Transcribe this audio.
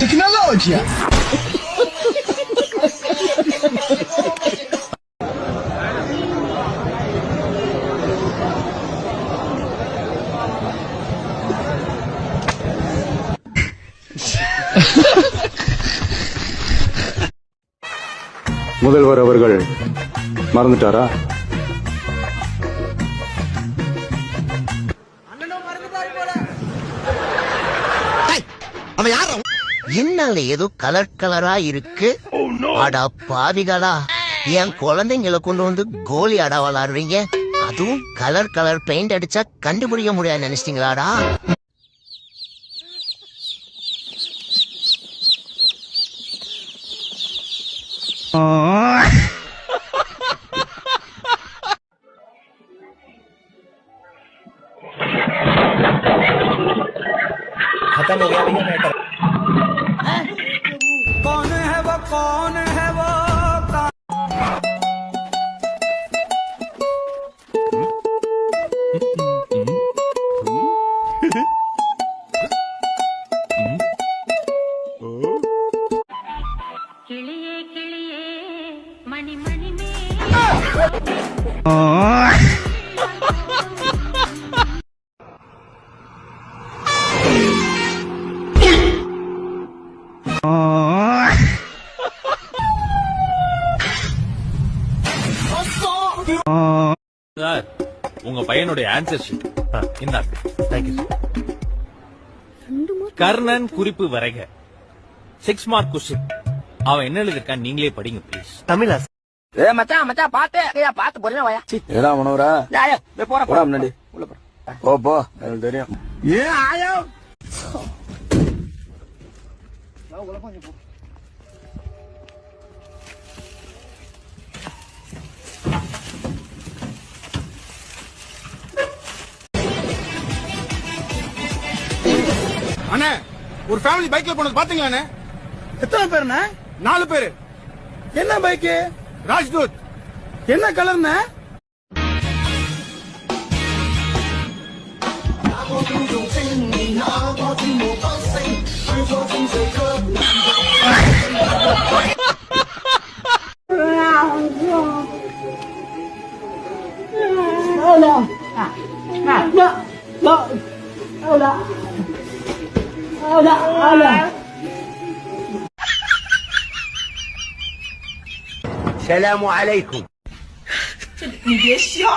Tecnologia. முதல்வர் அவர்கள் மறந்துட்டாரா? என்னால ஏதோ கலர் கலரா இருக்கு. அடா பாவிகளா, என் குழந்தைங்களை கொண்டு வந்து கோலி அடா விளாடுறீங்க. அதுவும் கலர் கலர் பெயிண்ட் அடிச்சா கண்டுபிடிக்க முடியாது நினைச்சிட்டீங்களாடா? खत्म हो गया भैया मैटर। कौन है वो, कौन है वो? கிளியே கிளியே மணி மணி மே சார், உங்க பையனுடைய ஆன்சர் ஷீட் இந்தாங்க. Thank you sir. கர்ணன் குறிப்பு வரைக 6 மார்க் கொஸ்டின். அவன் என்ன எழுதிருக்கான் நீங்களே படிங்க ப்ளீஸ். தமிழா? ஏ மச்சான் மச்சான் பாத்து பொறுமையா வாயா. ஏடா மனோரா, போற முன்னாடி உள்ள போ போ, எனக்கு தெரியும். ஏ ஆயோ. அண்ணே, ஒரு ஃபேமிலி பைக்ல போனது பாத்தீங்களா அண்ணே? எத்தனை பேருண்ணே? 4 பேரு. என்ன பைக்கு? ராஜ்தூத். என்ன கலர்ண்ணே? Assalamu alaikum. 你别笑。